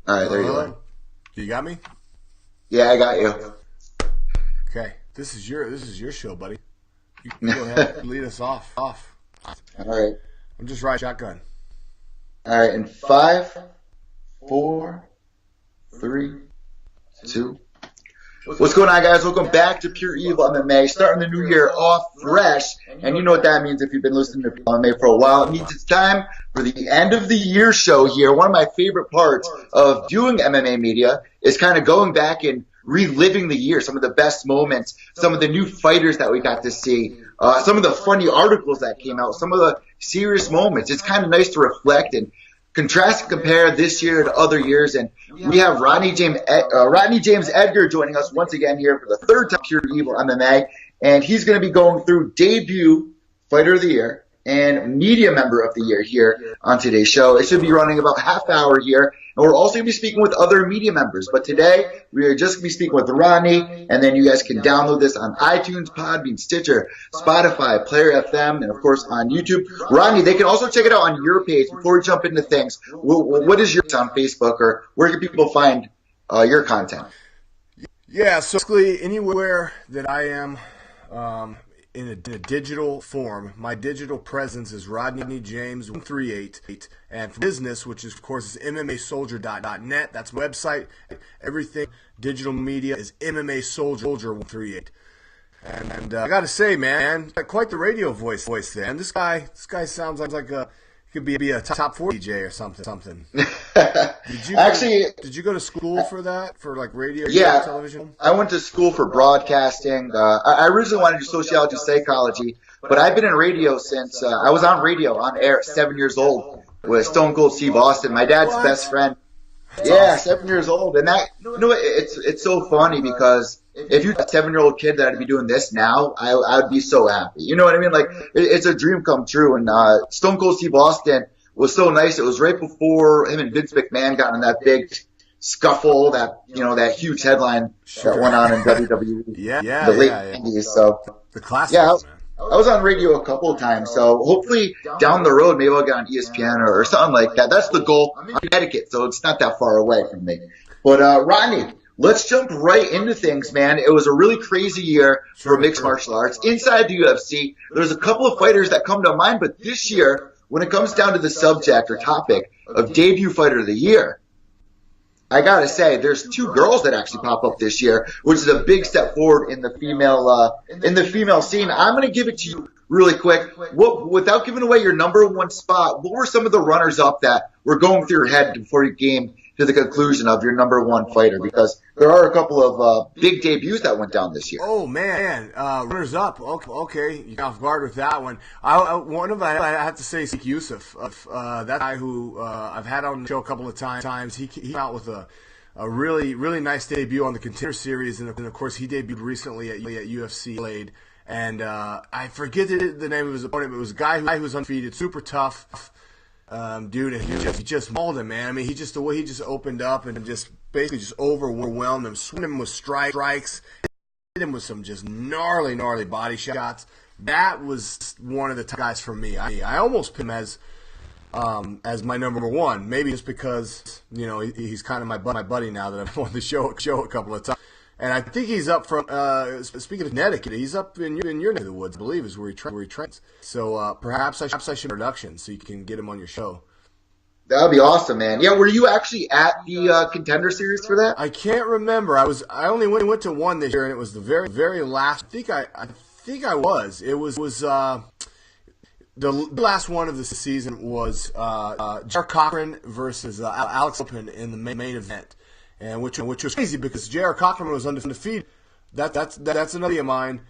All right, there you go. You got me? Yeah, I got you. Okay, this is your show, buddy. You can go ahead and lead us off. All right. I'm just riding shotgun. All right, in 5, 4, 3, 2. What's going on, guys? Welcome back to Pure Evil MMA. Starting the new year off fresh, and you know what that means if you've been listening to MMA for a while. It means it's time for the end of the year show here. One of my favorite parts of doing MMA media is kind of going back and reliving the year, some of the best moments, some of the new fighters that we got to see, some of the funny articles that came out, some of the serious moments. It's kind of nice to reflect and contrast and compare this year to other years, and we have Rodney James Edgar joining us once again here for the third time Pure Evil MMA, and he's going to be going through debut fighter of the year and media member of the year here on today's show. It should be running about half hour here, and we're also going to be speaking with other media members. But today, we are just going to be speaking with Rodney, and then you guys can download this on iTunes, Podbean, Stitcher, Spotify, Player FM, and of course on YouTube. Rodney, they can also check it out on your page. Before we jump into things, what is your on Facebook, or where can people find your content? Yeah, so basically anywhere that I am in a digital form. My digital presence is Rodney James 138, and for business, which is of course is MMAsoldier.net. That's my website. Everything digital media is MMA Soldier 138. And I got to say, man, quite the radio voice there. And this guy sounds like could be a top 40 DJ or something. Did you go to school for that? For like radio, yeah, television? I went to school for broadcasting. I originally wanted to do sociology, psychology, but I've been in radio since I was on radio on air at 7 years old with Stone Cold Steve Austin, my dad's best friend. Yeah, 7 years old, and that it's so funny because if you're a 7-year-old kid that'd be doing this now, I would be so happy. You know what I mean? Like it's a dream come true. And Stone Cold Steve Austin was so nice. It was right before him and Vince McMahon got in that big scuffle, that huge headline that went on in WWE. The late 90s. So the classics, yeah. Man. I was on radio a couple of times, so hopefully down the road maybe I'll get on ESPN or something like that. That's the goal. I'm in Connecticut, so it's not that far away from me. But Rodney, let's jump right into things, man. It was a really crazy year for mixed martial arts. Inside the UFC, there's a couple of fighters that come to mind, but this year, when it comes down to the subject or topic of debut fighter of the year, I gotta say, there's 2 girls that actually pop up this year, which is a big step forward in the female scene. I'm gonna give it to you really quick. Without giving away your number one spot, what were some of the runners up that were going through your head before you came to the conclusion of your number one fighter? Because there are a couple of big debuts that went down this year. Oh man, runners up. Okay, you got off guard with that one. I have to say, Sheikh Yusuf, that guy who I've had on the show a couple of times. He came out with a really nice debut on the Contender Series, and of course he debuted recently at UFC Blade. And I forget the name of his opponent, but it was a guy who was undefeated, super tough. Dude, and he just mauled him, man. I mean, the way he just opened up and just basically just overwhelmed him, swung him with strikes, hit him with some just gnarly body shots. That was one of the top guys for me. I almost put him as my number one, maybe just because he's kind of my buddy now that I've won the show a couple of times. And I think he's up from, speaking of Connecticut, he's up in your neck of the woods, I believe, is where he trains. So perhaps I should introduction so you can get him on your show. That would be awesome, man. Yeah, were you actually at the Contender Series for that? I can't remember. I only went to one this year, and it was the very last. I think I was. It was the last one of the season was Jared Cochran versus Alex Open in the main event. And which was crazy because J.R. Cochran was undefeated. That's another of mine,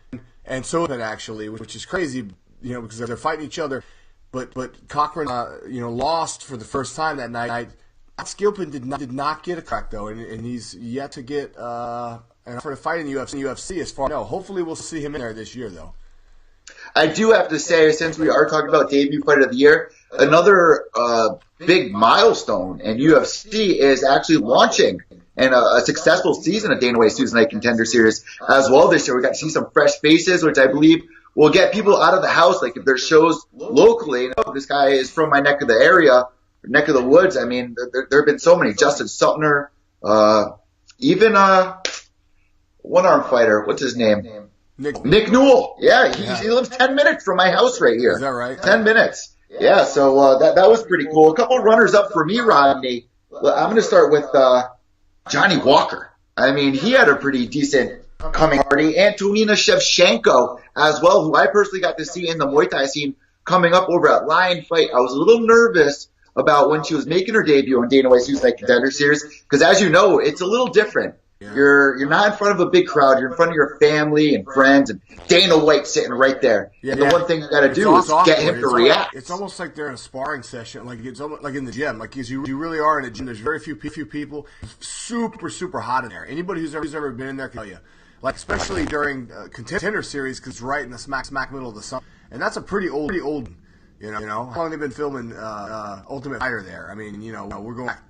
and so actually, which is crazy, because they're fighting each other. But Cochran, lost for the first time that night. Gilpin did not get a crack though, and he's yet to get an offer to fight in the UFC as far as I know. Hopefully, we'll see him in there this year though. I do have to say, since we are talking about debut fighter of the year, another big milestone in UFC is actually launching and a successful season of Dana White's Tuesday Night Contender Series as well this year. We got to see some fresh faces, which I believe will get people out of the house. Like if there's shows locally, this guy is from my neck of the area, neck of the woods. I mean, there have been so many. Justin Sutner, even one-arm fighter. What's his name? Nick Newell. Yeah, he lives 10 minutes from my house right here. Is that right? 10 minutes. Yeah, so that was pretty cool. A couple of runners up for me, Rodney. I'm going to start with Johnny Walker. I mean, he had a pretty decent coming party. Antonina Shevchenko as well, who I personally got to see in the Muay Thai scene coming up over at Lion Fight. I was a little nervous about when she was making her debut on Dana White's Tuesday Night Contender Series because, as you know, it's a little different. Yeah. You're not in front of a big crowd. You're in front of your family and friends, and Dana White sitting right there. Yeah, and the one thing you got to do is get him to react. It's almost like they're in a sparring session, like it's almost like in the gym. Like you really are in a gym. There's very few people. Super hot in there. Anybody who's ever been in there can tell you. Like especially during Contender Series, because it's right in the smack middle of the summer, and that's a pretty old. You know, how long they've been filming Ultimate Fighter there? I mean, we're going back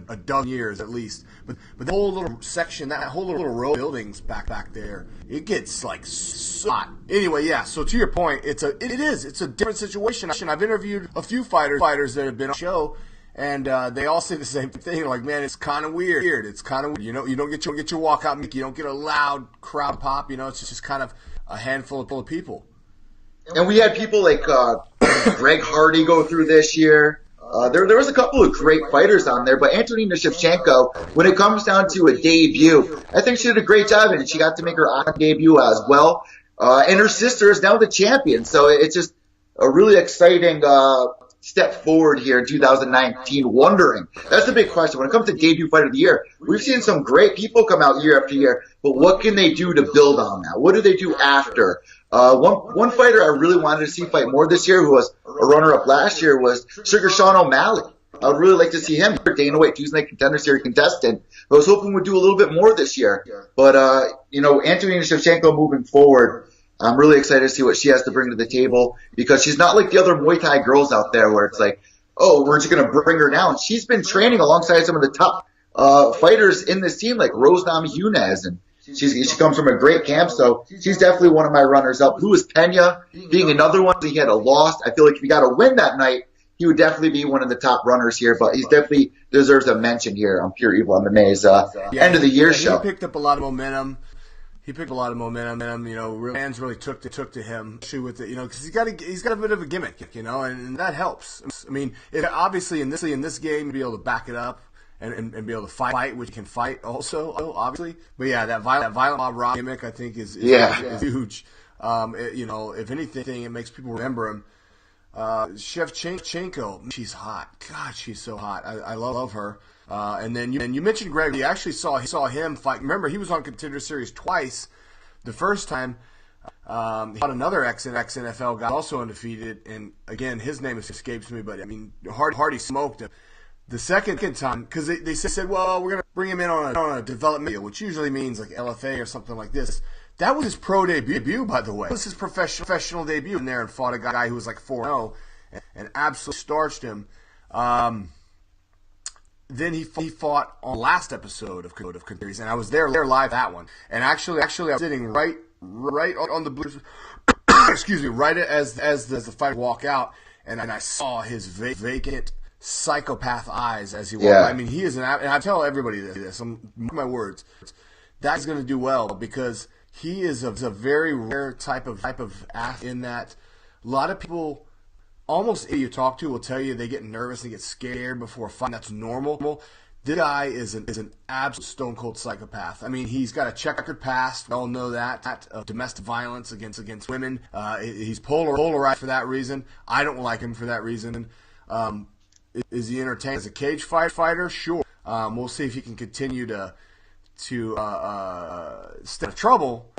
a dozen years at least. But the whole little section, that whole little row of buildings back there, it gets like so hot. Anyway, yeah. So to your point, it's a different situation. I've interviewed a few fighters that have been on the show, and they all say the same thing. Like, man, it's kind of weird. It's kind of weird. You don't get your walkout music. You don't get a loud crowd pop. It's just kind of a handful of people. And we had people like Greg Hardy go through this year. There was a couple of great fighters on there, but Antonina Shevchenko, when it comes down to a debut, I think she did a great job, and she got to make her on debut as well. And her sister is now the champion, so it's just a really exciting step forward here in 2019. Wondering, that's the big question. When it comes to debut fighter of the year, we've seen some great people come out year after year, but what can they do to build on that? What do they do after? One fighter I really wanted to see fight more this year, who was a runner-up last year, was Sugar Sean O'Malley. I would really like to see him, Dana White Tuesday Night Contender Series contestant. I was hoping we'd do a little bit more this year. But, Antonina Shevchenko moving forward, I'm really excited to see what she has to bring to the table, because she's not like the other Muay Thai girls out there where it's like, oh, we're just going to bring her down. She's been training alongside some of the top fighters in this team, like Rose Namajunas, and she comes from a great camp, so she's definitely one of my runners-up. Luis Pena being another one. He had a loss. I feel like if he got a win that night, he would definitely be one of the top runners here, but he definitely deserves a mention here on Pure Evil MMA's end of the year show. He picked up a lot of momentum. Fans really took to him, with it, because he's got a bit of a gimmick, and that helps. I mean, obviously in this game, to be able to back it up and be able to fight, which can fight also, obviously. But yeah, that violent Bob Rock gimmick, I think, is huge. If anything, it makes people remember him. Shevchenko, she's hot. God, she's so hot. I love her. And then you mentioned Greg. You actually saw him fight. Remember, he was on Contender Series twice. The first time, he fought another ex-NFL guy, also undefeated. And again, his name escapes me, but I mean, Hardy smoked him. The second time, because they said, well, we're going to bring him in on a development deal, which usually means like LFA or something like this. That was his pro debut, by the way. That was his professional debut in there, and fought a guy who was like 4-0 and absolutely starched him. Then he fought on the last episode of Contender, and I was there live that one. And actually I was sitting right on the blue, excuse me, right as the fighter walk out, and I saw his vacant psychopath eyes as he walked. Yeah. I mean, he is and I tell everybody this. Mark my words. That's going to do well, because he is a very rare type of athlete, in that a lot of people, almost you talk to, will tell you they get nervous, they get scared before a fight. That's normal. This guy is an absolute stone cold psychopath. I mean, he's got a checkered past. We all know that. Domestic violence against women. He's polarized for that reason. I don't like him for that reason. Is he entertained as a cage fighter? Sure. We'll see if he can continue to stay out of trouble.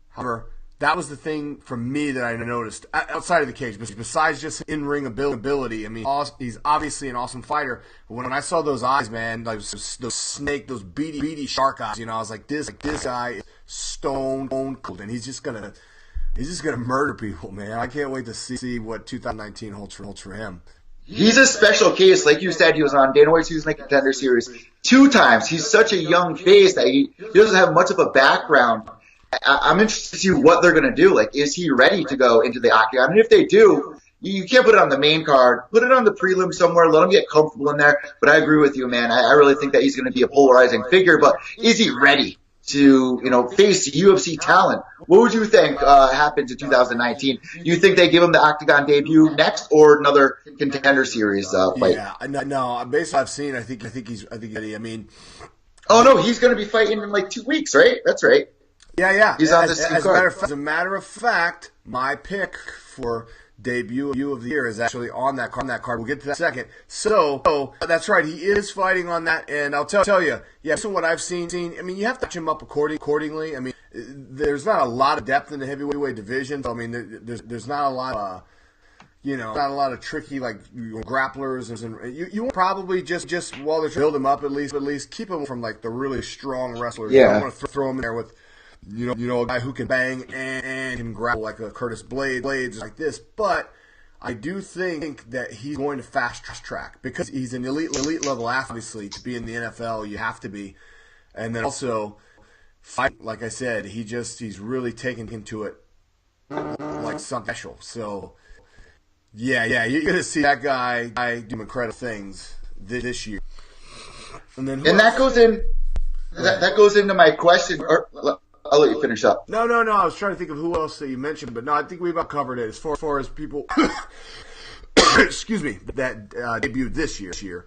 However, that was the thing for me that I noticed outside of the cage, besides just in-ring ability. I mean, he's obviously an awesome fighter, but when I saw those eyes, man, like those beady shark eyes, I was like, this guy is stone cold, and he's just gonna murder people, man. I can't wait to see what 2019 holds for him. He's a special case. Like you said, he was on Dana White's Tuesday Night Contender Series 2 times. He's such a young face that he doesn't have much of a background. I'm interested to see what they're going to do. Like, is he ready to go into the octagon? And if they do, You can't put it on the main card. Put it on the prelim somewhere. Let him get comfortable in there. But I agree with you, man. I really think that he's going to be a polarizing figure. But is he ready to, face UFC talent? What would you think happens in 2019? Do you think they give him the Octagon debut next, or another Contender Series fight? Yeah, no. Based on what I've seen, I think he's ready. I mean, oh no, he's going to be fighting in like 2 weeks, right? That's right. Yeah. He's on this card. As a matter of fact, my pick for debut of the year is actually on that card. We'll get to that in a second. So that's right. He is fighting on that, and I'll tell you, based on what I've seen. I mean, you have to match him up accordingly. I mean, there's not a lot of depth in the heavyweight division. So, I mean, there's not a lot of not a lot of tricky grapplers, and you want probably just while they're build him up at least keep him from like the really strong wrestlers. Yeah. You don't want to throw him in there with a guy who can bang and can grapple like a Curtis Blades like this. But I do think that he's going to fast track because he's an elite level athlete. Obviously, to be in the NFL, you have to be, and then also fight. Like I said, he's really taken into it like something special. So. Yeah, you're gonna see that guy do incredible things this year. And that goes in. That goes into my question. Or I'll let you finish up. No. I was trying to think of who else that you mentioned, but no, I think we about covered it as far as people. Excuse me, that debuted this year.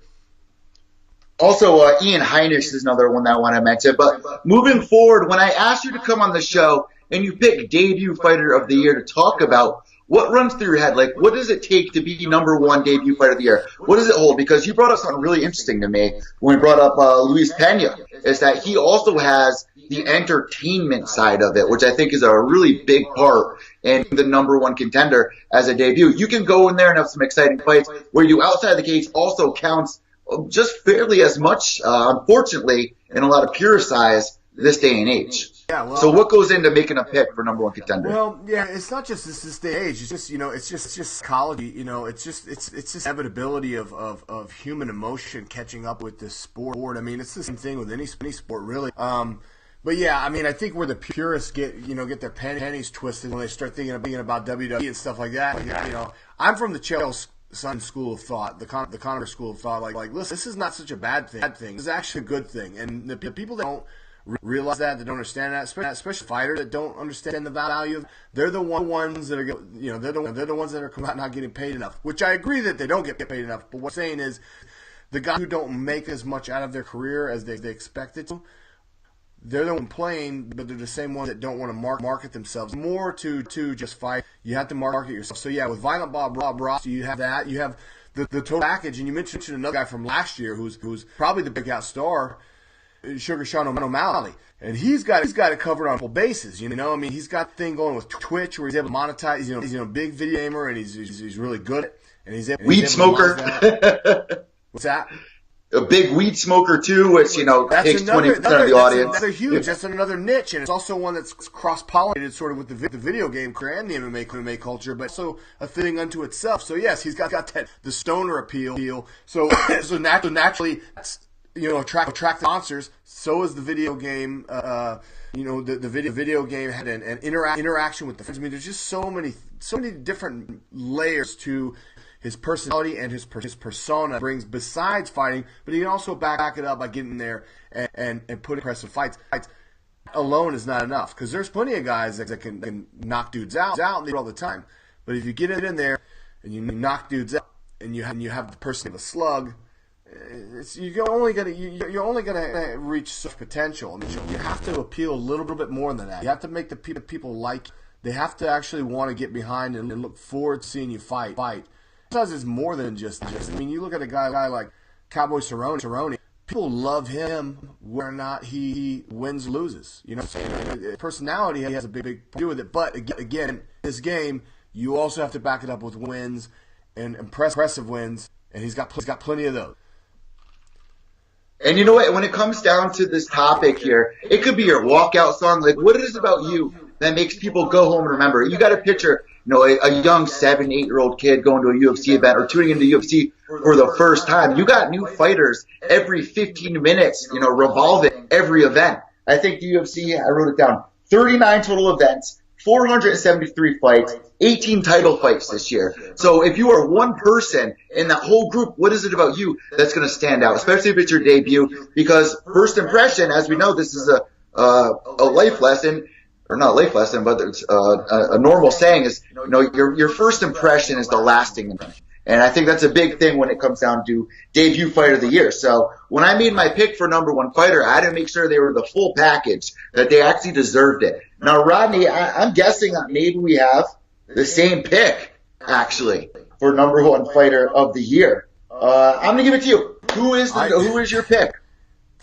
Also, Ian Heinisch is another one that I want to mention. But moving forward, when I asked you to come on the show and you pick debut fighter of the year to talk about, what runs through your head? Like, what does it take to be number one debut fighter of the year? What does it hold? Because you brought up something really interesting to me when we brought up Luis Pena, is that he also has the entertainment side of it, which I think is a really big part in the number one contender as a debut. You can go in there and have some exciting fights where you outside the cage also counts just fairly as much, unfortunately, in a lot of purist eyes this day and age. Yeah, well, so what goes into making a pick for number one contender? Well, yeah, it's not just this day and age. It's just it's just psychology. It's just inevitability of human emotion catching up with this sport. I mean, it's the same thing with any sport, really. But yeah, I mean, I think where the purists get their pennies twisted when they start thinking about WWE and stuff like that. I'm from the Chael Sonnen school of thought, the Conor school of thought. Like, listen, this is not such a bad thing. This is actually a good thing, and the people that don't realize that, don't understand that, especially fighters that don't understand the value of, they're the ones that are they're the ones that are coming out not getting paid enough. Which I agree that they don't get paid enough, but what I'm saying is the guys who don't make as much out of their career as they expected to, they're the ones playing, but they're the same ones that don't want to market themselves more to just fight. You have to market yourself. So yeah, with Violent Bob Ross, you have that. You have the total package, and you mentioned another guy from last year who's probably the breakout star, Sugar Sean O'Malley, and he's got it covered on full bases. I mean, he's got the thing going with Twitch where he's able to monetize. He's a big video gamer, and he's really good at it, and he's able weed smoker. What's that? A big weed smoker too, which takes 20% of the audience. That's huge. That's another niche, and it's also one that's cross-pollinated sort of with the video game career and the MMA culture, but also a thing unto itself. So yes, he's got that the stoner appeal. So naturally, attract sponsors. So is the video game. The video game had an interaction with the fans. I mean, there's just so many different layers to his personality and his persona brings besides fighting, but he can also back it up by getting there and put impressive fights. Alone is not enough, because there's plenty of guys that can knock dudes out and they do all the time. But if you get in there and you knock dudes out and you have the person with a slug, you're only gonna reach such potential. I mean, you have to appeal a little bit more than that. You have to make the people like you. They have to actually want to get behind and look forward to seeing you fight. Sometimes it's more than just. I mean, you look at a guy like Cowboy Cerrone. People love him whether or not he wins or loses. You know what I'm saying? Personality has a big to do with it. But again, this game, you also have to back it up with wins and impressive wins, and he's got plenty of those. And you know what? When it comes down to this topic here, it could be your walkout song. Like, what is it about you that makes people go home and remember? You got to picture, a young 7, 8-year-old kid going to a UFC event or tuning into UFC for the first time. You got new fighters every 15 minutes, revolving every event. I think the UFC, I wrote it down, 39 total events, 473 fights, 18 title fights this year. So if you are one person in that whole group, what is it about you that's going to stand out, especially if it's your debut? Because first impression, as we know, this is a life lesson, or not a life lesson, but it's a normal saying is, your first impression is the lasting impression. And I think that's a big thing when it comes down to debut fight of the year. So when I made my pick for number one fighter, I had to make sure they were the full package, that they actually deserved it. Now, Rodney, I'm guessing that maybe we have the same pick, actually, for number one fighter of the year. I'm going to give it to you. Who is your pick?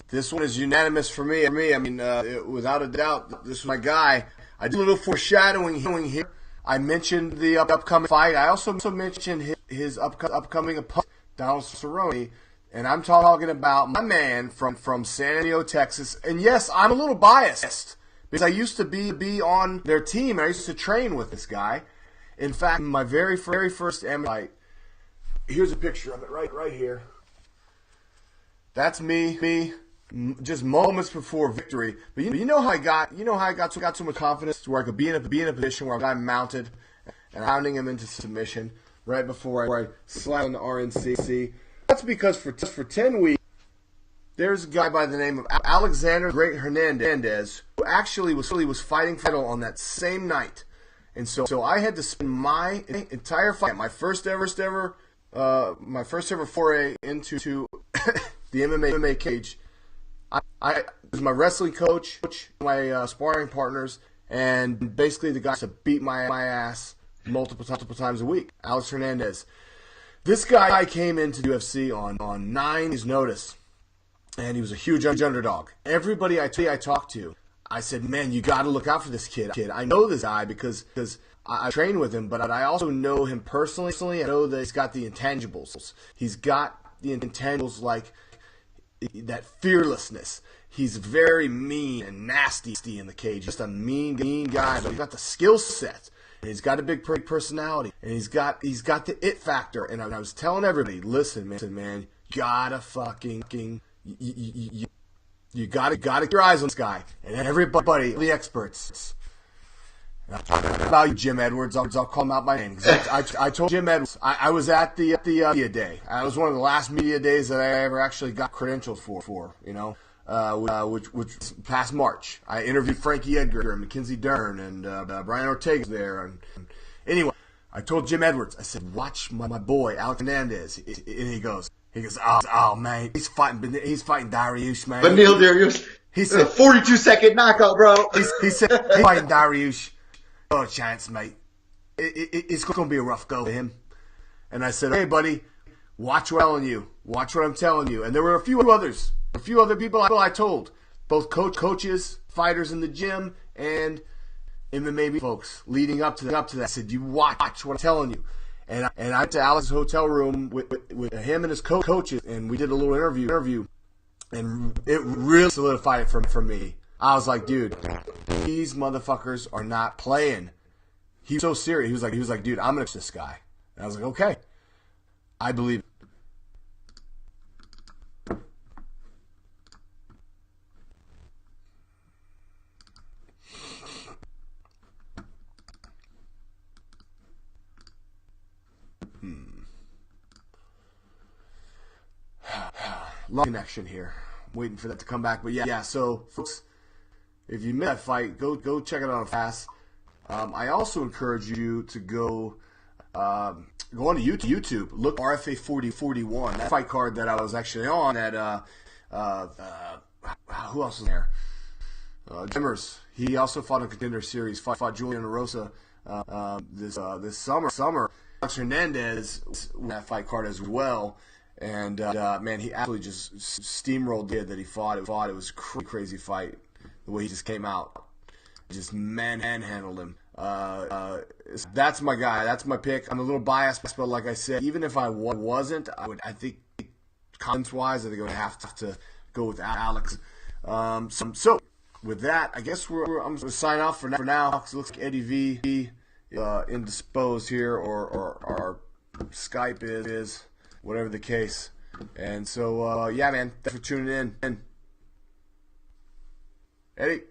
This one is unanimous for me. I mean, without a doubt, this is my guy. I did a little foreshadowing here. I mentioned the upcoming fight. I also mentioned his upcoming opponent, Donald Cerrone. And I'm talking about my man from San Antonio, Texas. And yes, I'm a little biased because I used to be on their team. I used to train with this guy. In fact, my very first MMA fight, here's a picture of it right here. That's me just moments before victory. But you know how I got so much confidence to where I could be in a position where I'm mounted and pounding him into submission right before I slap on the RNC. That's because for 10 weeks, there's a guy by the name of Alexander Great Hernandez who actually was fighting title on that same night. And so I had to spend my entire fight, my first ever foray into the MMA cage. I was my wrestling coach, my sparring partners, and basically the guy to beat my ass multiple times a week. Alex Hernandez. This guy came into the UFC on 9 days' notice, and he was a huge underdog. Everybody I talked to, I said, man, you got to look out for this kid. I know this guy because I train with him, but I also know him personally. I know that he's got the intangibles. He's got the intangibles like that fearlessness. He's very mean and nasty in the cage. Just a mean guy, but he's got the skill set. And he's got a big personality. And he's got the it factor. And I was telling everybody, listen, man, gotta fucking you gotta get your eyes on this guy. And everybody, the experts. About you, Jim Edwards, I'll call him out by name. I told Jim Edwards, I was at the media day. I was one of the last media days that I ever actually got credentials for, which past March. I interviewed Frankie Edgar and Mackenzie Dern and Brian Ortega there. And anyway, I told Jim Edwards, I said, watch my boy, Alex Hernandez. And he goes, oh man, he's fighting Dariush, man. Benil Dariush. He said, 42-second knockout, bro. He said, he's fighting Dariush. No chance, mate. It's going to be a rough go for him. And I said, hey, buddy, watch what I'm telling you. And there were a few other people I told, both coaches, fighters in the gym, and MMA folks leading up to that. I said, you watch what I'm telling you. And I went to Alex's hotel room with him and his coaches, and we did a little interview, and it really solidified it for me. I was like, dude, these motherfuckers are not playing. He was so serious. He was like, dude, I'm gonna this guy. And I was like, okay, I believe it. Long connection here. I'm waiting for that to come back. But yeah, so folks, if you missed that fight, go check it out fast. I also encourage you to go on to YouTube. Look RFA 4041. That fight card that I was actually on at who else was there? Jimmers. He also fought in Contender Series. Fought Julian Rosa this summer. Alex Hernandez won that fight card as well. And man, he absolutely just steamrolled the kid that he fought. It was a crazy fight. The way he just came out, just manhandled him. That's my guy. That's my pick. I'm a little biased, but like I said, even if I wasn't, I think confidence-wise, I think I would have to go with Alex. So with that, I guess I'm going to sign off for now. It looks like Eddie V indisposed here, or our Skype is. Whatever the case. And so, yeah, man, thanks for tuning in. Eddie?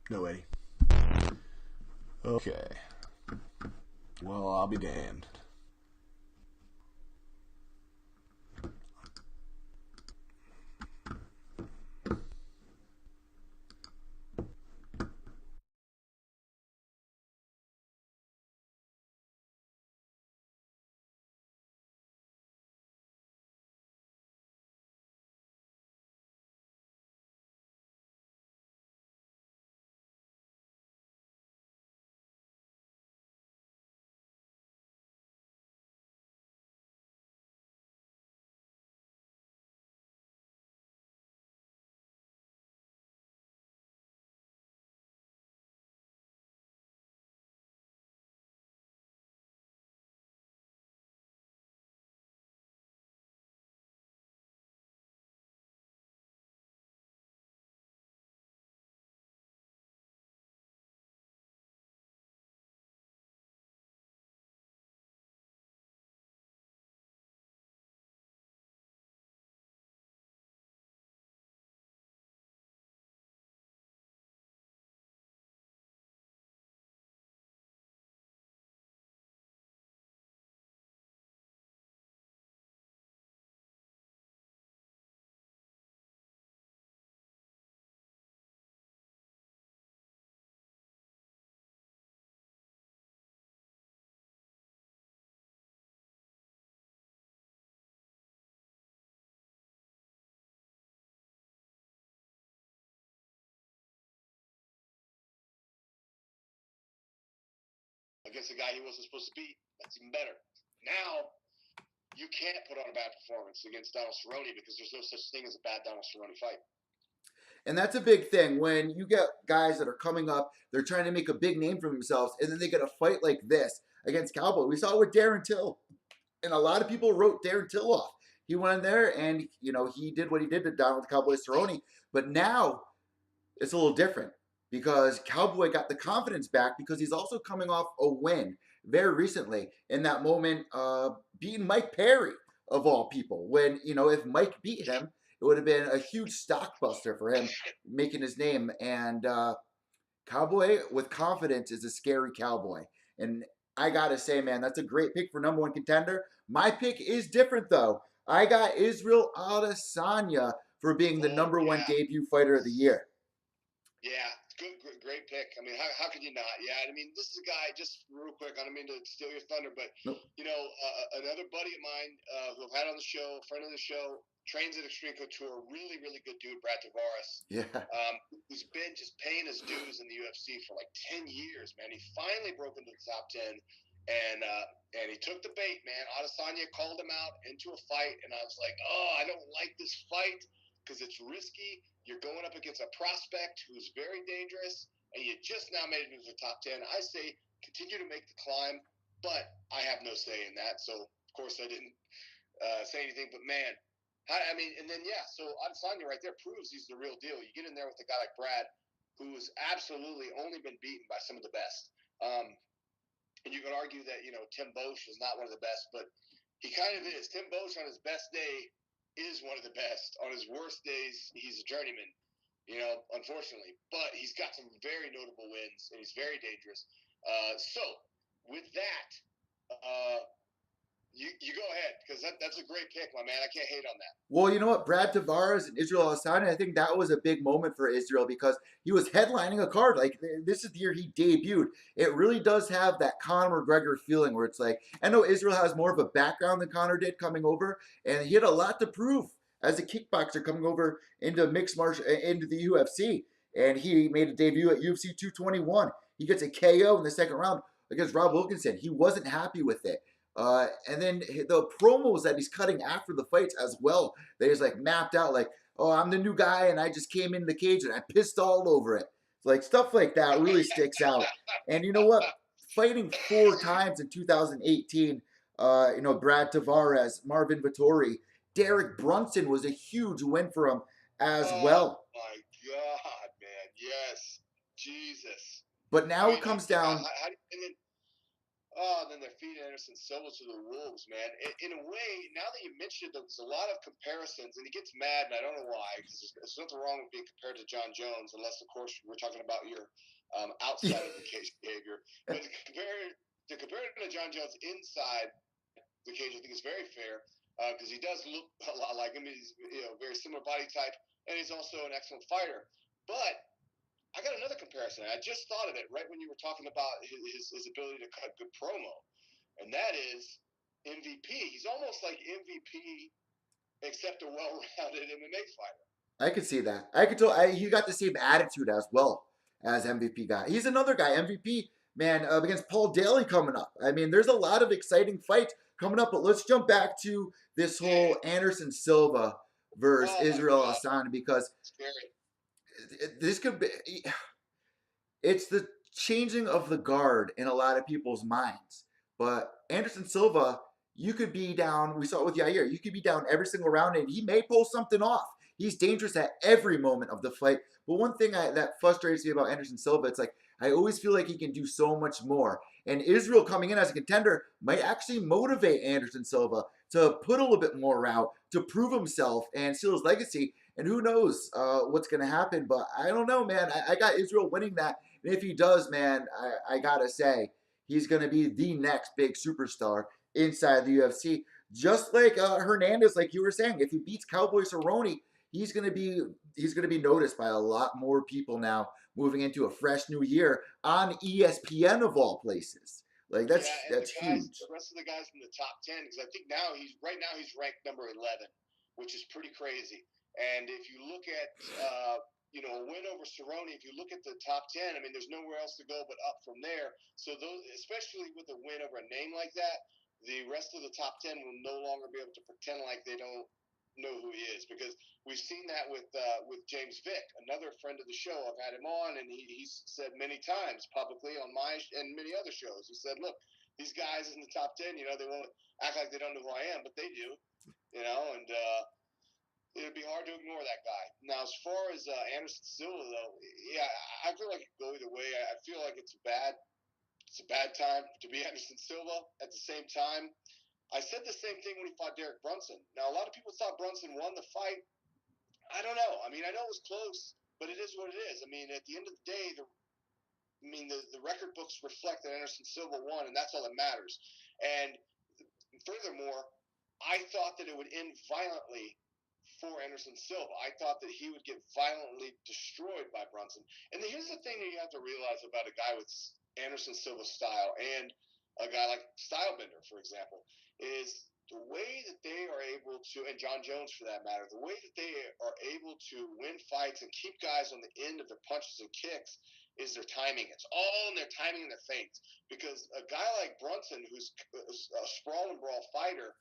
No, Eddie. Okay. Well, I'll be damned. Against a guy he wasn't supposed to beat. That's even better. Now, you can't put on a bad performance against Donald Cerrone because there's no such thing as a bad Donald Cerrone fight. And that's a big thing when you get guys that are coming up, they're trying to make a big name for themselves, and then they get a fight like this against Cowboy. We saw it with Darren Till, and a lot of people wrote Darren Till off. He went in there and, he did what he did to Donald Cowboy Cerrone. But now it's a little different because Cowboy got the confidence back because he's also coming off a win very recently in that moment, beating Mike Perry of all people. When, if Mike beat him, it would have been a huge stockbuster for him making his name. And Cowboy with confidence is a scary cowboy. And I got to say, man, that's a great pick for number one contender. My pick is different, though. I got Israel Adesanya for being the number one debut fighter of the year. Yeah, good, great pick. I mean, how could you not? Yeah, I mean, this is a guy, just real quick, I don't mean to steal your thunder, but, Nope. Another buddy of mine who I've had on the show, a friend of the show, trains at Extreme Couture, really, really good dude, Brad Tavares. Yeah. Who's been just paying his dues in the UFC for like 10 years, man. He finally broke into the top 10, and he took the bait, man. Adesanya called him out into a fight, and I was like, I don't like this fight because it's risky. You're going up against a prospect who's very dangerous, and you just now made it into the top 10. I say continue to make the climb, but I have no say in that. So, of course, I didn't say anything. But, man, so Adesanya right there proves he's the real deal. You get in there with a guy like Brad, who's absolutely only been beaten by some of the best. And you could argue that, Tim Bosch is not one of the best, but he kind of is. Tim Bosch on his best day is one of the best. On his worst days, he's a journeyman, unfortunately. But he's got some very notable wins, and he's very dangerous. So, with that, you go ahead, because that's a great pick, my man. I can't hate on that. Well, you know what? Brad Tavares and Israel Adesanya, I think that was a big moment for Israel because he was headlining a card. Like, this is the year he debuted. It really does have that Conor McGregor feeling where it's like, I know Israel has more of a background than Conor did coming over, and he had a lot to prove as a kickboxer coming over into into the UFC. And he made a debut at UFC 221. He gets a KO in the second round against Rob Wilkinson. He wasn't happy with it. And then the promos that he's cutting after the fights as well, they just like mapped out like, oh, I'm the new guy and I just came into the cage and I pissed all over it. Like stuff like that really sticks out. And you know what? Fighting 4 times in 2018, Brad Tavares, Marvin Vittori, Derek Brunson was a huge win for him as well. Oh my God, man! Yes, Jesus. But now it comes down. Then they're feeding Anderson Silva to the wolves, man. In a way, now that you mentioned it, there's a lot of comparisons, and he gets mad, and I don't know why, because there's nothing wrong with being compared to John Jones, unless, of course, we're talking about your outside of the cage behavior. But to compare him to John Jones inside the cage, I think is very fair because he does look a lot like him. He's very similar body type, and he's also an excellent fighter. But I got another comparison. I just thought of it right when you were talking about his ability to cut good promo, and that is MVP. He's almost like MVP, except a well-rounded MMA fighter. I could see that. I could tell. He got the same attitude as well as MVP guy. He's another guy, MVP man, against Paul Daly coming up. I mean, there's a lot of exciting fights coming up. But let's jump back to this whole Anderson Silva versus Israel Adesanya because this could be. It's the changing of the guard in a lot of people's minds. But Anderson Silva, you could be down. We saw it with Yair. You could be down every single round, and he may pull something off. He's dangerous at every moment of the fight. But one thing that frustrates me about Anderson Silva, it's like I always feel like he can do so much more. And Israel coming in as a contender might actually motivate Anderson Silva to put a little bit more out, to prove himself and seal his legacy. And who knows what's going to happen. But I don't know, man. I got Israel winning that. And if he does, man, I got to say, he's going to be the next big superstar inside the UFC. Just like Hernandez, like you were saying, if he beats Cowboy Cerrone, he's going to be noticed by a lot more people now moving into a fresh new year on ESPN of all places. Like that's huge. The rest of the guys in the top 10, because I think now he's ranked number 11, which is pretty crazy. And if you look at a win over Cerrone, if you look at the top 10, I mean, there's nowhere else to go but up from there. So those, especially with a win over a name like that, the rest of the top 10 will no longer be able to pretend like they don't know who he is, because we've seen that with James Vick, another friend of the show. I've had him on, and he's said many times publicly on my and many other shows. He said, "Look, these guys in the top 10, they won't act like they don't know who I am, but they do, and it'd be hard to ignore that guy." Now, as far as Anderson Silva, though, yeah, I feel like it could go either way. I feel like it's a bad time to be Anderson Silva. At the same time, I said the same thing when he fought Derek Brunson. Now, a lot of people thought Brunson won the fight. I don't know. I mean, I know it was close, but it is what it is. I mean, at the end of the day, the record books reflect that Anderson Silva won, and that's all that matters. And furthermore, I thought that it would end violently for Anderson Silva. I thought that he would get violently destroyed by Brunson. And here's the thing that you have to realize about a guy with Anderson Silva's style and a guy like Stylebender, for example, is the way that they are able to, and John Jones for that matter, the way that they are able to win fights and keep guys on the end of their punches and kicks is their timing. It's all in their timing and their feints. Because a guy like Brunson, who's a sprawl and brawl fighter,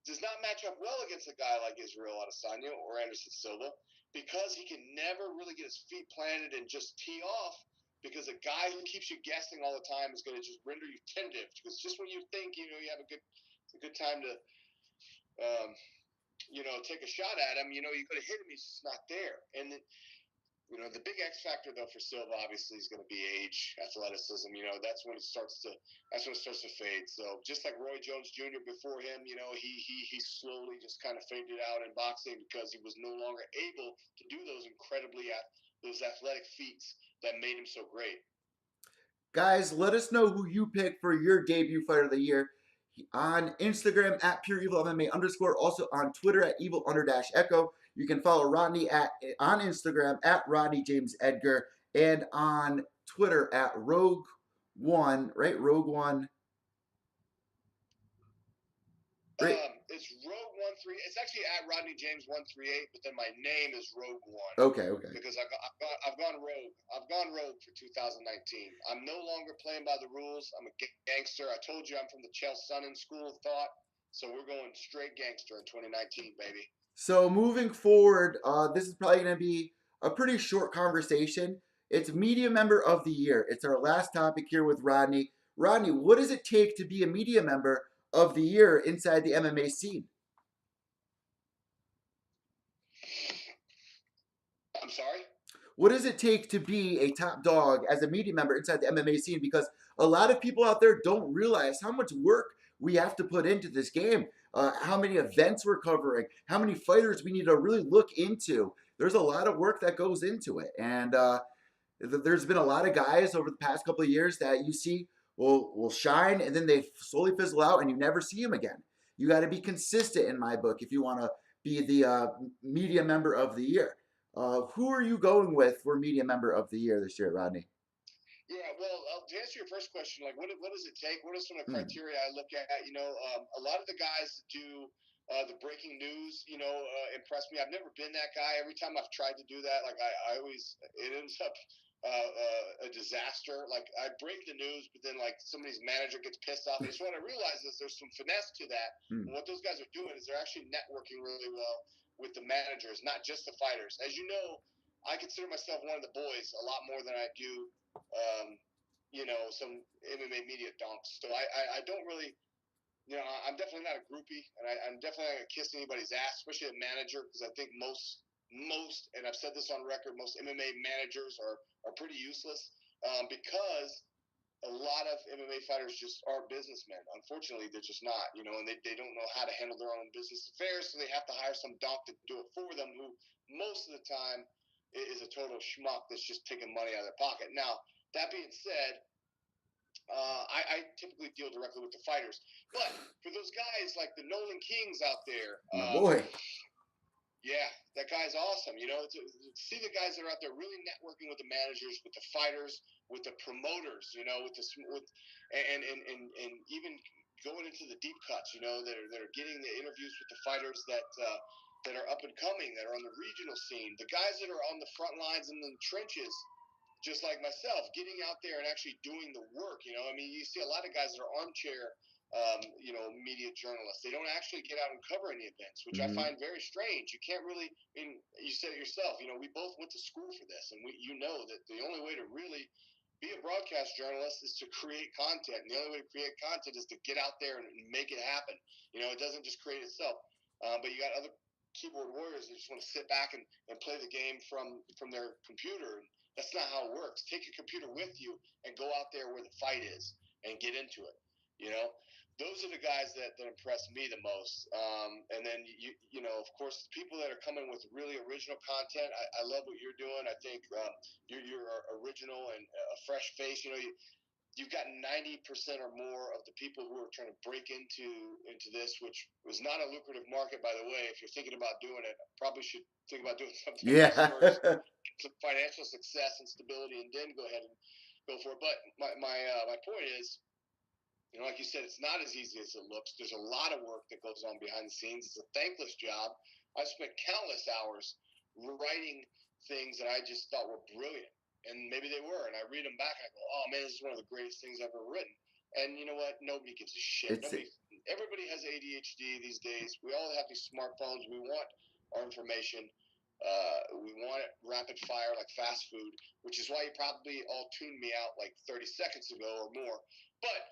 does not match up well against a guy like Israel Adesanya or Anderson Silva, because he can never really get his feet planted and just tee off. Because a guy who keeps you guessing all the time is going to just render you tentative. Because just when you think you have a good time to take a shot at him, you go to hit him, he's just not there. And then, the big X factor though for Silva obviously is going to be age, athleticism. That's when it starts to fade. So just like Roy Jones Jr. before him, he slowly just kind of faded out in boxing because he was no longer able to do those those athletic feats that made him so great. Guys, let us know who you pick for your debut fighter of the year on Instagram at PureEvilMMA_, also on Twitter at Evil_Echo. You can follow Rodney on Instagram at Rodney James Edgar, and on Twitter at Rogue1, right? Rogue1. Right. It's Rogue13. It's actually at Rodney James 138, but then my name is Rogue1. Okay. Because I've gone rogue. I've gone rogue for 2019. I'm no longer playing by the rules. I'm a gangster. I told you I'm from the Chelsea Sonnen School of Thought, so we're going straight gangster in 2019, baby. So moving forward, this is probably going to be a pretty short conversation. It's Media Member of the Year. It's our last topic here with Rodney. Rodney, what does it take to be a Media Member of the Year inside the MMA scene? I'm sorry? What does it take to be a top dog as a media member inside the MMA scene? Because a lot of people out there don't realize how much work we have to put into this game, how many events we're covering, how many fighters we need to really look into. There's a lot of work that goes into it. And There's been a lot of guys over the past couple of years that you see will shine and then they slowly fizzle out and you never see them again. You got to be consistent in my book if you want to be the media member of the year. Who are you going with for media member of the year this year, Rodney? Yeah, well, to answer your first question, like, what does it take? What are some of the Hmm. criteria I look at? A lot of the guys that do the breaking news, impress me. I've never been that guy. Every time I've tried to do that, like, I always, it ends up a disaster. Like, I break the news, but then, like, somebody's manager gets pissed off. And so what I realize is there's some finesse to that. Hmm. And what those guys are doing is they're actually networking really well with the managers, not just the fighters. As you know, I consider myself one of the boys a lot more than I do some MMA media donks. So I don't really, I'm definitely not a groupie, and I'm definitely not going to kiss anybody's ass, especially a manager, because I think most, and I've said this on record, most MMA managers are pretty useless because a lot of MMA fighters just are businessmen. Unfortunately, they're just not, and they don't know how to handle their own business affairs, so they have to hire some donk to do it for them, who most of the time is a total schmuck that's just taking money out of their pocket. Now, that being said, I typically deal directly with the fighters. But for those guys like the Nolan Kings out there, My boy. yeah, that guy's awesome. To see the guys that are out there really networking with the managers, with the fighters, with the promoters, and even going into the deep cuts, that are getting the interviews with the fighters that are up and coming, that are on the regional scene, the guys that are on the front lines and in the trenches, just like myself, getting out there and actually doing the work. I mean, you see a lot of guys that are armchair, media journalists. They don't actually get out and cover any events, which I find very strange. You can't really. I mean, you said it yourself. We both went to school for this, and you know that the only way to really be a broadcast journalist is to create content, and the only way to create content is to get out there and make it happen. It doesn't just create itself. But you got other keyboard warriors that just want to sit back and play the game from their computer. And that's not how it works. Take your computer with you and go out there where the fight is and get into it. Those are the guys that impress me the most. And then of course, people that are coming with really original content. I love what you're doing. I think you're original and a fresh face. You've got 90% or more of the people who are trying to break into this, which was not a lucrative market, by the way. If you're thinking about doing it, probably should think about doing something else first. Yeah. Get some financial success and stability, and then go ahead and go for it. But my point is, like you said, it's not as easy as it looks. There's a lot of work that goes on behind the scenes. It's a thankless job. I spent countless hours writing things that I just thought were brilliant, and maybe they were. And I read them back, and I go, "Oh man, this is one of the greatest things I've ever written." And you know what? Nobody gives a shit. It's Everybody has ADHD these days. We all have these smartphones. We want our information. We want it rapid fire, like fast food, which is why you probably all tuned me out like 30 seconds ago or more. But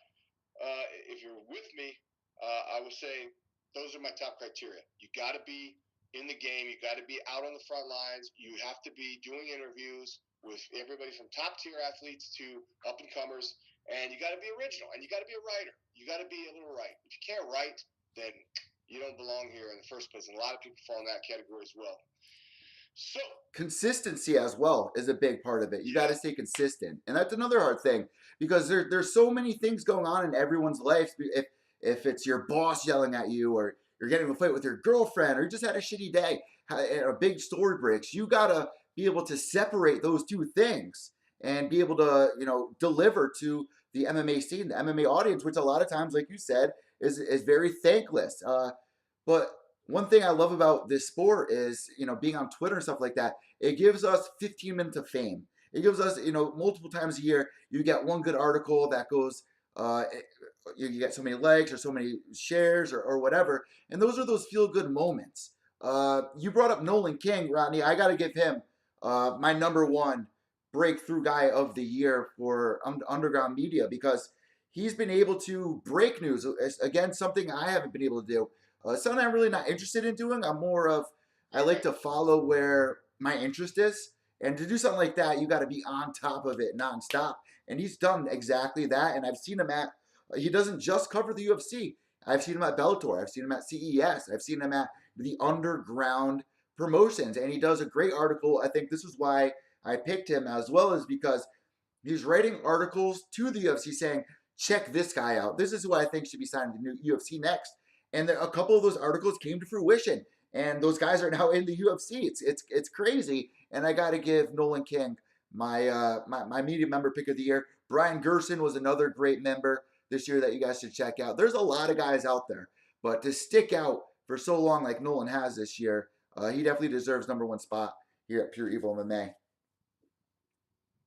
if you're with me, I would say those are my top criteria. You got to be in the game. You got to be out on the front lines. You have to be doing interviews with everybody from top tier athletes to up and comers. And you got to be original. And you got to be a writer. You got to be able to write. If you can't write, then you don't belong here in the first place. And a lot of people fall in that category as well. So consistency as well is a big part of it. You got to stay consistent, and that's another hard thing because there's so many things going on in everyone's life. If it's your boss yelling at you, or you're getting in a fight with your girlfriend, or you just had a shitty day, and a big story breaks, you gotta be able to separate those two things and be able to deliver to the MMA scene, the MMA audience, which a lot of times, like you said, is very thankless. But one thing I love about this sport is, being on Twitter and stuff like that, it gives us 15 minutes of fame. It gives us, multiple times a year, you get one good article that goes, uh, you get so many likes or so many shares or whatever. And those are those feel good moments. You brought up Nolan King, Rodney. I got to give him my number one breakthrough guy of the year for underground media because he's been able to break news. Again, something I haven't been able to do. Something I'm really not interested in doing. I like to follow where my interest is. And to do something like that, you got to be on top of it nonstop. And he's done exactly that. And I've seen him he doesn't just cover the UFC. I've seen him at Bellator. I've seen him at CES. I've seen him at the underground promotions. And he does a great article. I think this is why I picked him, as well as because he's writing articles to the UFC saying, check this guy out. This is who I think should be signed to the new UFC next. And a couple of those articles came to fruition. And those guys are now in the UFC. It's crazy. And I got to give Nolan King my media member pick of the year. Brian Gerson was another great member this year that you guys should check out. There's a lot of guys out there, but to stick out for so long like Nolan has this year, he definitely deserves number one spot here at Pure Evil MMA.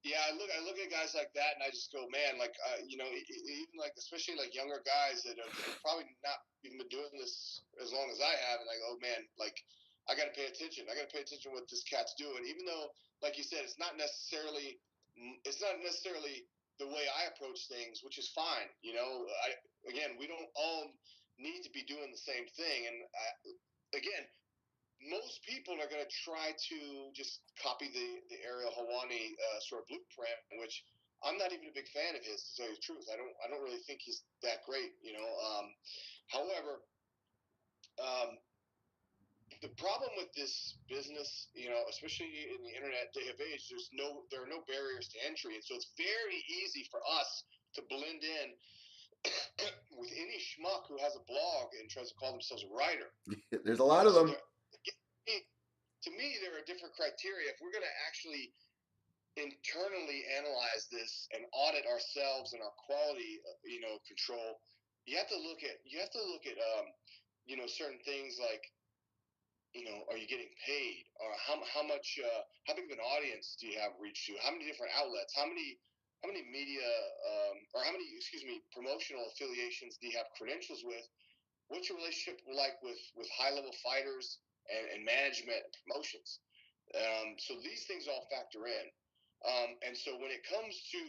Yeah, I look at guys like that, and I just go, man, like even like especially like younger guys that have probably not even been doing this as long as I have, and I go, oh man, like I got to pay attention. I got to pay attention to what this cat's doing, even though, like you said, it's not necessarily the way I approach things, which is fine. Again, we don't all need to be doing the same thing, and again, most people are going to try to just copy the Ariel Helwani sort of blueprint, which I'm not even a big fan of his, to tell you the truth. I don't really think he's that great, However, the problem with this business, especially in the internet day of age, there are no barriers to entry, and so it's very easy for us to blend in with any schmuck who has a blog and tries to call themselves a writer. There's a lot of them. To me, there are different criteria. If we're going to actually internally analyze this and audit ourselves and our quality, control, you have to look at certain things like, are you getting paid, or how much, how big of an audience do you have reach to? How many different outlets? How many media, or how many, promotional affiliations do you have credentials with? What's your relationship like with high level fighters and management and promotions? So these things all factor in. And so when it comes to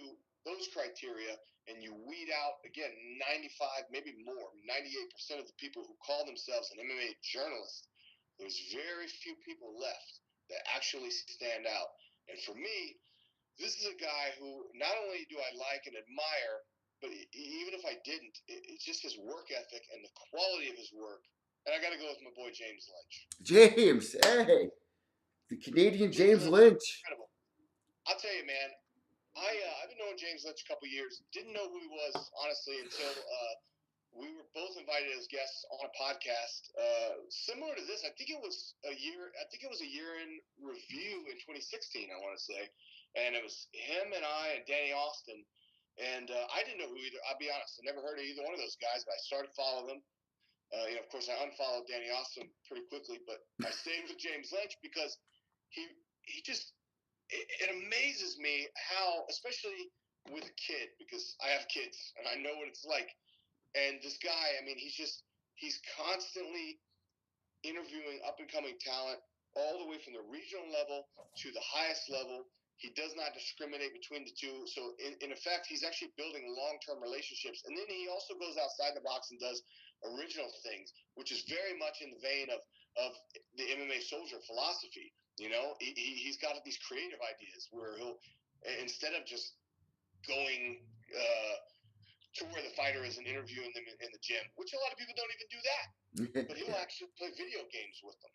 those criteria, and you weed out, again, 95, maybe more, 98% of the people who call themselves an MMA journalist, there's very few people left that actually stand out. And for me, this is a guy who not only do I like and admire, but even if I didn't, it's just his work ethic and the quality of his work. And I got to go with my boy James Lynch. James, hey, the Canadian James Lynch. Incredible. I'll tell you, man. I've been knowing James Lynch a couple years. Didn't know who he was, honestly, until we were both invited as guests on a podcast similar to this. I think it was a year in review in 2016. I want to say, and it was him and I and Danny Austin. And I didn't know who either. I'll be honest, I never heard of either one of those guys, but I started following them. Of course, I unfollowed Danny Austin pretty quickly, but I stayed with James Lynch because he just it amazes me how, especially with a kid, because I have kids and I know what it's like. And this guy, I mean, he's constantly interviewing up and coming talent all the way from the regional level to the highest level. He does not discriminate between the two. So in effect, he's actually building long-term relationships. And then he also goes outside the box and does original things, which is very much in the vein of the MMA soldier philosophy. He's got these creative ideas where he'll, instead of just going to where the fighter is and interviewing them in the gym, which a lot of people don't even do that, but he'll actually play video games with them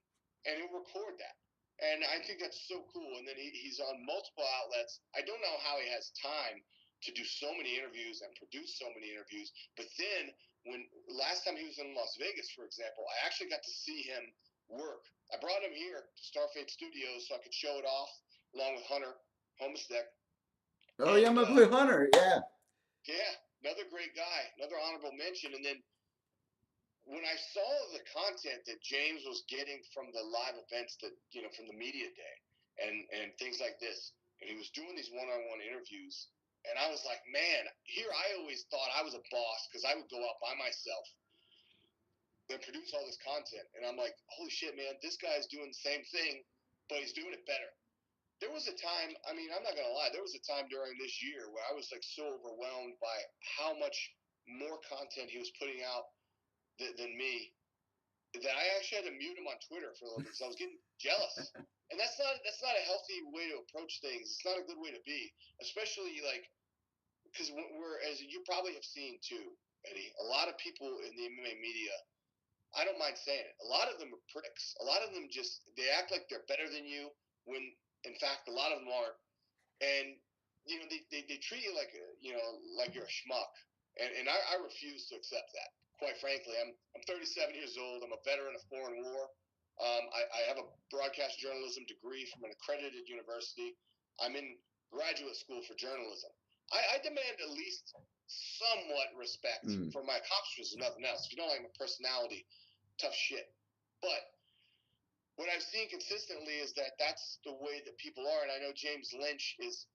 and he'll record that. And I think that's so cool. And then he's on multiple outlets. I don't know how he has time to do so many interviews and produce so many interviews. But then when last time he was in Las Vegas, for example, I actually got to see him work. I brought him here to Starfate Studios so I could show it off along with Hunter Homestead. Oh, yeah, my boy Hunter, yeah. Yeah, another great guy, another honorable mention. And then when I saw the content that James was getting from the live events that, from the media day and things like this, and he was doing these one-on-one interviews, and I was like, man, here I always thought I was a boss because I would go out by myself and produce all this content. And I'm like, holy shit, man, this guy's doing the same thing, but he's doing it better. There was a time, I mean, I'm not going to lie, there was a time during this year where I was like so overwhelmed by how much more content he was putting out than me, that I actually had to mute him on Twitter for a little bit because I was getting jealous. And that's not a healthy way to approach things. It's not a good way to be, especially like, because we're, as you probably have seen too, Eddie, a lot of people in the MMA media, I don't mind saying it, a lot of them are pricks. A lot of them they act like they're better than you when In fact, a lot of them aren't. And they treat you like like you're a schmuck, and I refuse to accept that. Quite frankly, I'm 37 years old. I'm a veteran of foreign war. I have a broadcast journalism degree from an accredited university. I'm in graduate school for journalism. I demand at least somewhat respect for my accomplishments, if nothing else. If you don't like my personality, tough shit. But what I've seen consistently is that that's the way that people are. And I know James Lynch is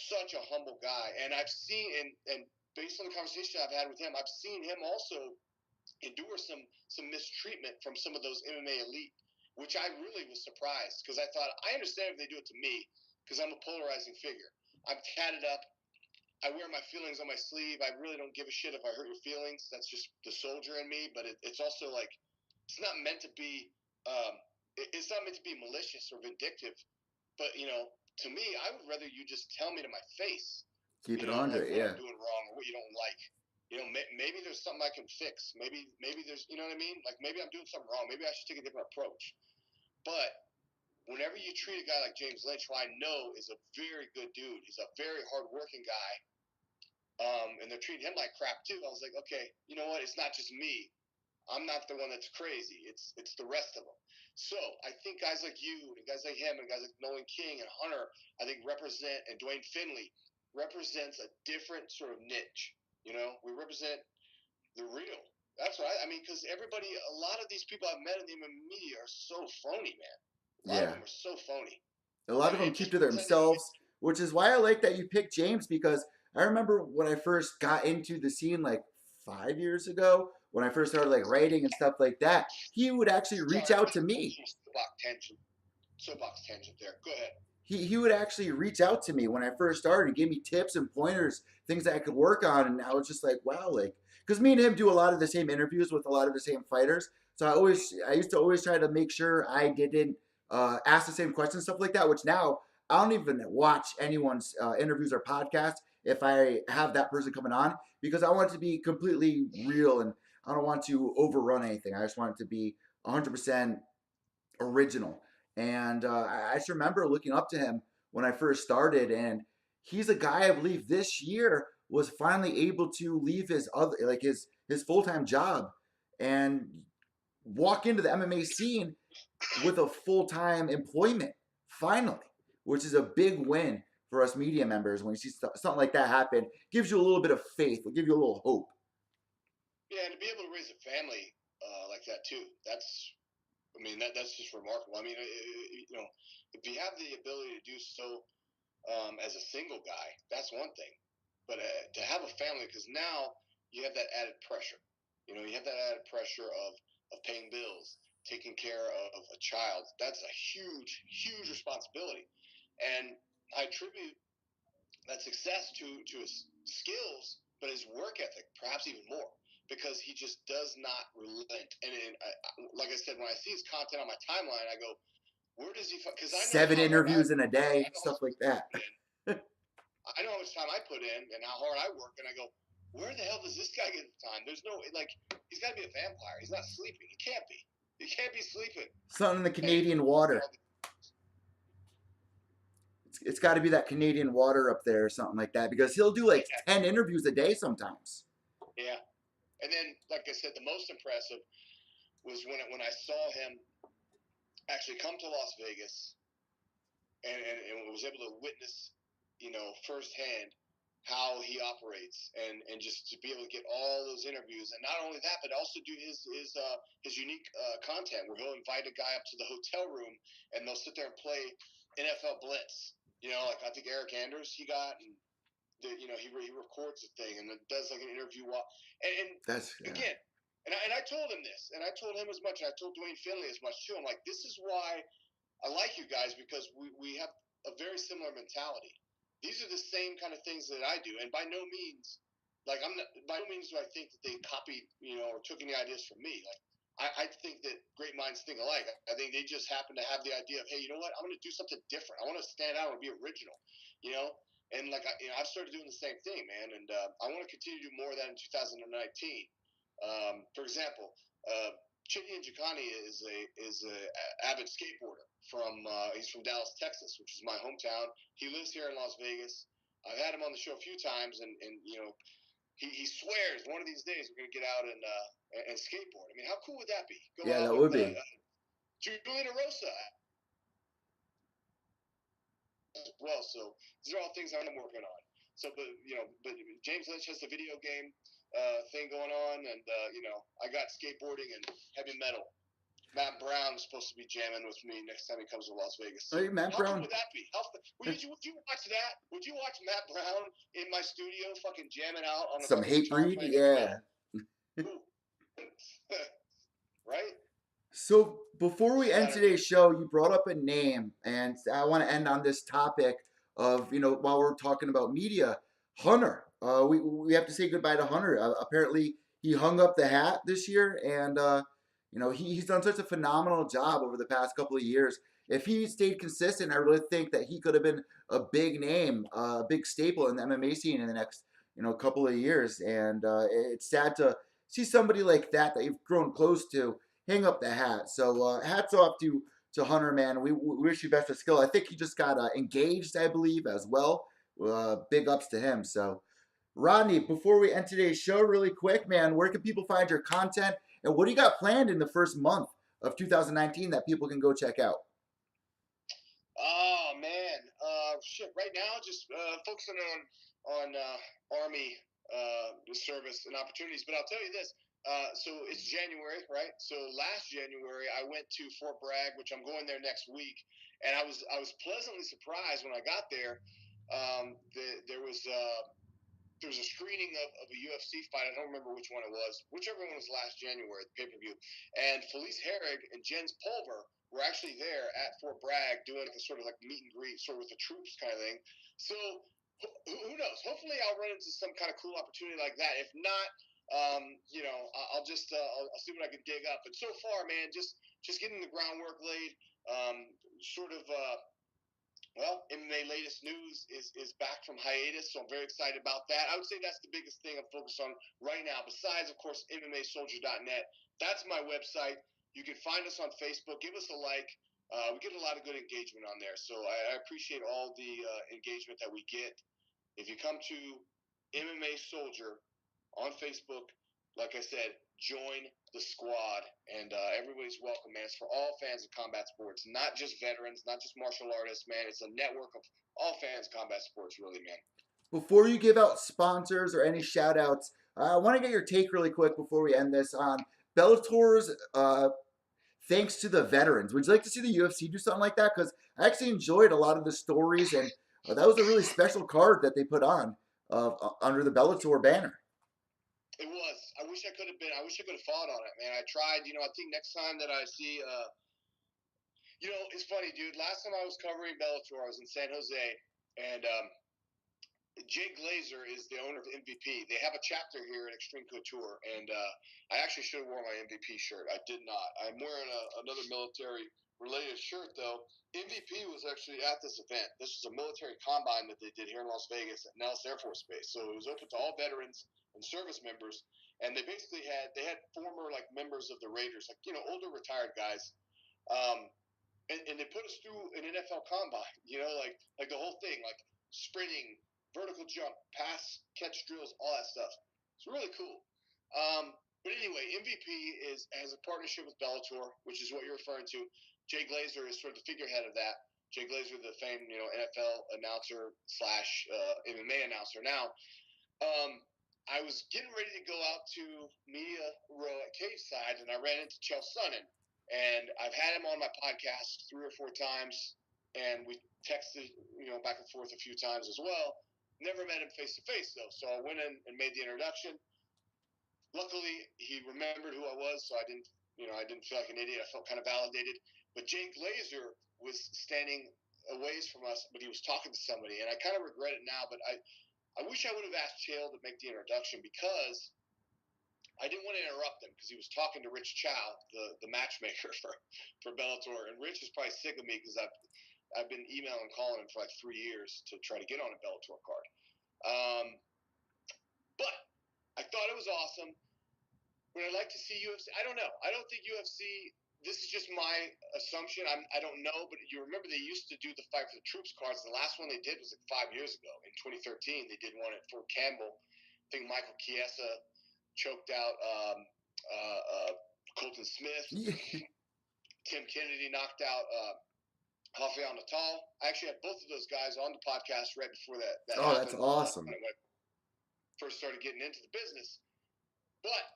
such a humble guy. And I've seen, and based on the conversation I've had with him, I've seen him also endure some mistreatment from some of those MMA elite, which I really was surprised, because I thought, I understand if they do it to me, because I'm a polarizing figure. I'm tatted up. I wear my feelings on my sleeve. I really don't give a shit if I hurt your feelings. That's just the soldier in me. But it's also like, it's not meant to be. It's not meant to be malicious or vindictive. But to me, I would rather you just tell me to my face. Keep it Like 100, what yeah. I'm doing wrong or what you don't like. Maybe there's something I can fix. Maybe there's, you know what I mean? Like maybe I'm doing something wrong. Maybe I should take a different approach. But whenever you treat a guy like James Lynch, who I know is a very good dude, he's a very hardworking guy, and they're treating him like crap too. I was like, okay, you know what? It's not just me. I'm not the one that's crazy. It's the rest of them. So I think guys like you and guys like him and guys like Nolan King and Hunter, I think represent, and Dwayne Finley represents a different sort of niche. We represent the real. That's what I mean, because a lot of these people I've met in the media are so phony, man. A lot of them are so phony. A lot of them keep to themselves, which is why I like that you picked James, because I remember when I first got into the scene like 5 years ago, when I first started like writing and stuff like that, he would actually reach out to me. Soapbox tangent there. Go ahead. He would actually reach out to me when I first started and give me tips and pointers, things that I could work on. And I was just like, wow, like, because me and him do a lot of the same interviews with a lot of the same fighters. So I used to always try to make sure I didn't ask the same questions, stuff like that, which now I don't even watch anyone's interviews or podcasts if I have that person coming on, because I want it to be completely real and I don't want to overrun anything. I just want it to be 100% original. And I just remember looking up to him when I first started, and he's a guy I believe this year was finally able to leave his full-time job and walk into the MMA scene with a full-time employment finally, which is a big win for us media members. When you see something like that happen, gives you a little bit of faith, will give you a little hope. Yeah, and to be able to raise a family like that too, that's just remarkable. I mean, if you have the ability to do so as a single guy, that's one thing. But to have a family, because now you have that added pressure. You have that added pressure of paying bills, taking care of a child. That's a huge, huge responsibility. And I attribute that success to his skills, but his work ethic, perhaps even more, because he just does not relent. And like I said, when I see his content on my timeline, I go, where does he? Because I know 7 interviews in a day, stuff like that. I know how much time I put in and how hard I work, and I go, where the hell does this guy get the time? There's no, he's got to be a vampire. He's not sleeping. He can't be. He can't be sleeping. Something in the Canadian water. It's got to be that Canadian water up there or something like that, because he'll do 10 interviews a day sometimes. Yeah. And then, like I said, the most impressive was when I saw him actually come to Las Vegas and was able to witness, firsthand how he operates and just to be able to get all those interviews. And not only that, but also do his unique content where he'll invite a guy up to the hotel room and they'll sit there and play NFL Blitz. Like I think Eric Anders he got, and he records the thing and does like an interview and that's again. And I told him this, and I told him as much, and I told Dwayne Finley as much too. I'm like, this is why I like you guys, because we have a very similar mentality. These are the same kind of things that I do, and by no means do I think that they copied, or took any ideas from me. I think that great minds think alike. I think they just happen to have the idea of, hey, you know what? I'm going to do something different. I want to stand out and be original, And I've started doing the same thing, man. And I want to continue to do more of that in 2019. For example, Chidi Njikani is a avid skateboarder from he's from Dallas, Texas, which is my hometown. He lives here in Las Vegas. I've had him on the show a few times, and you know, he swears one of these days we're gonna get out and skateboard. I mean, how cool would that be? Go Yeah, out that with would be. Julian Rosa as well. So these are all things I'm working on. So, but James Lynch has the video game thing going on, and you know, I got skateboarding and heavy metal. Matt Brown is supposed to be jamming with me next time he comes to Las Vegas. Hey, Matt How Brown. cool would that be? Would you watch that? Would you watch Matt Brown in my studio fucking jamming out on a Some fucking guitar Hatebreed, playing yeah. Right? So before we end Saturday. today's show, you brought up a name, and I want to end on this topic of, you know, while we're talking about media, Hunter. We have to say goodbye to Hunter. Apparently, he hung up the hat this year, and you know, he's done such a phenomenal job over the past couple of years. If he stayed consistent, I really think that he could have been a big name, a big staple in the MMA scene in the next, you know, couple of years. And it's sad to see somebody like that you've grown close to hang up the hat. So hats off to Hunter, man. We wish you best of skill. I think he just got engaged, I believe, as well. Big ups to him. So, Rodney, before we end today's show, really quick, man, where can people find your content, and what do you got planned in the first month of 2019 that people can go check out? Oh man, shit! Right now, just focusing on Army service and opportunities. But I'll tell you this. So it's January, right? So last January, I went to Fort Bragg, which I'm going there next week, and I was pleasantly surprised when I got there. There was a screening of a UFC fight. I don't remember which one it was. Whichever one was last January, the pay-per-view. And Felice Herrig and Jens Pulver were actually there at Fort Bragg doing a sort of like meet and greet, sort of with the troops kind of thing. So who knows? Hopefully I'll run into some kind of cool opportunity like that. If not, you know, I'll just I'll see what I can dig up. But so far, man, just getting the groundwork laid. Sort of well, MMA latest news is back from hiatus, so I'm very excited about that. I would say that's the biggest thing I'm focused on right now, besides, of course, MMAsoldier.net. That's my website. You can find us on Facebook. Give us a like. We get a lot of good engagement on there, so I appreciate all the engagement that we get. If you come to MMA Soldier on Facebook, like I said, join the squad, and everybody's welcome, man. It's for all fans of combat sports, not just veterans, not just martial artists, man. It's a network of all fans of combat sports, really, man. Before you give out sponsors or any shout outs, I want to get your take really quick before we end this on Bellator's thanks to the veterans. Would you like to see the UFC do something like that? Because I actually enjoyed a lot of the stories, and that was a really special card that they put on under the Bellator banner. It was. I wish I could have been. I wish I could have fought on it, man. I tried. You know, I think next time that I see, you know, it's funny, dude. Last time I was covering Bellator, I was in San Jose, and Jay Glazer is the owner of MVP. They have a chapter here at Extreme Couture, and I actually should have worn my MVP shirt. I did not. I'm wearing another military-related shirt, though. MVP was actually at this event. This was a military combine that they did here in Las Vegas at Nellis Air Force Base. So it was open to all veterans and service members, and they basically had former like members of the Raiders, like, you know, older retired guys. And they put us through an NFL combine, you know, like the whole thing, like sprinting, vertical jump, pass, catch drills, all that stuff. It's really cool. But anyway, MVP has a partnership with Bellator, which is what you're referring to. Jay Glazer is sort of the figurehead of that. Jay Glazer, the famed, you know, NFL announcer / MMA announcer. Now, I was getting ready to go out to Media Row at Cage Side, and I ran into Chael Sonnen. And I've had him on my podcast 3 or 4 times, and we texted, you know, back and forth a few times as well. Never met him face to face though, so I went in and made the introduction. Luckily, he remembered who I was, so I didn't feel like an idiot. I felt kind of validated. But Jay Glazer was standing a ways from us, but he was talking to somebody, and I kind of regret it now. But I wish I would have asked Chael to make the introduction, because I didn't want to interrupt him, because he was talking to Rich Chow, the matchmaker for Bellator, and Rich is probably sick of me because I've been emailing and calling him for like 3 years to try to get on a Bellator card. But I thought it was awesome. would I like to see UFC? I don't know. I don't think UFC. This is just my assumption. I don't know, but you remember they used to do the Fight for the Troops cards. The last one they did was like 5 years ago. In 2013, they did one at Fort Campbell. I think Michael Chiesa choked out Colton Smith. Tim Kennedy knocked out Rafael Natal. I actually had both of those guys on the podcast right before that happened. That's awesome. When I first started getting into the business. But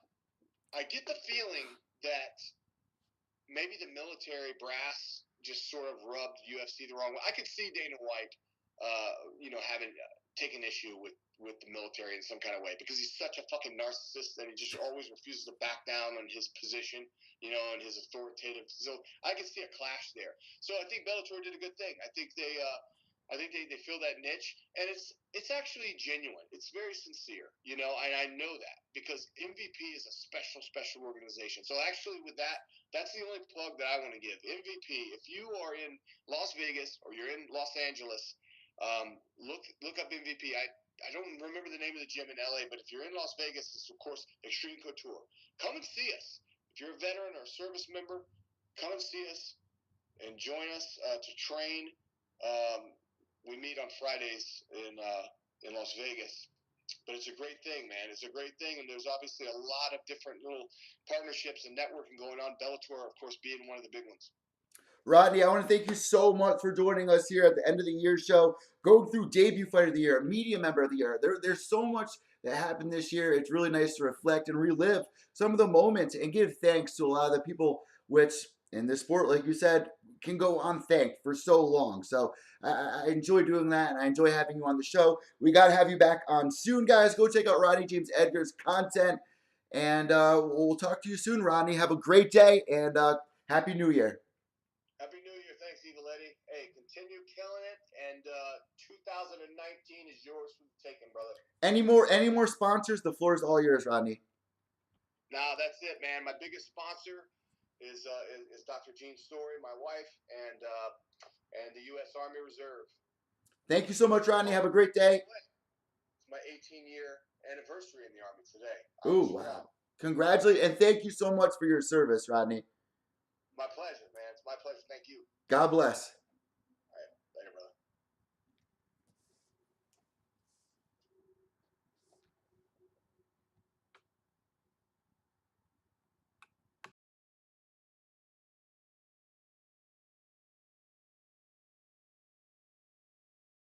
I get the feeling that maybe the military brass just sort of rubbed UFC the wrong way. I could see Dana White, having taken issue with the military in some kind of way because he's such a fucking narcissist that he just always refuses to back down on his position, and his authoritative. So I could see a clash there. So I think Bellator did a good thing. I think they fill that niche, and it's actually genuine. It's very sincere, and I know that because MVP is a special organization. So actually, with that, that's the only plug that I want to give. MVP. If you are in Las Vegas or you're in Los Angeles, look up MVP. I don't remember the name of the gym in LA, but if you're in Las Vegas, it's of course Extreme Couture. Come and see us. If you're a veteran or a service member, come and see us and join us to train. We meet on Fridays in Las Vegas. But it's a great thing, man. It's a great thing, and there's obviously a lot of different little partnerships and networking going on. Bellator, of course, being one of the big ones. Rodney, I want to thank you so much for joining us here at the end of the year show, going through debut fight of the year, media member of the year. There's so much that happened this year. It's really nice to reflect and relive some of the moments and give thanks to a lot of the people which in this sport, like you said, can go unthanked for so long. So I enjoy doing that, and I enjoy having you on the show. We got to have you back on soon, guys. Go check out Rodney James Edgar's content, and we'll talk to you soon, Rodney. Have a great day, and Happy New Year. Happy New Year. Thanks, Eviletti. Hey, continue killing it, and 2019 is yours for the taking, brother. Any more sponsors? The floor is all yours, Rodney. No, that's it, man. My biggest sponsor is Dr. Jean Story, my wife, and the U.S. Army Reserve. Thank you so much, Rodney. Have a great day. It's my 18-year anniversary in the Army today. Ooh, wow. Congratulations, and thank you so much for your service, Rodney. My pleasure, man. It's my pleasure. Thank you. God bless.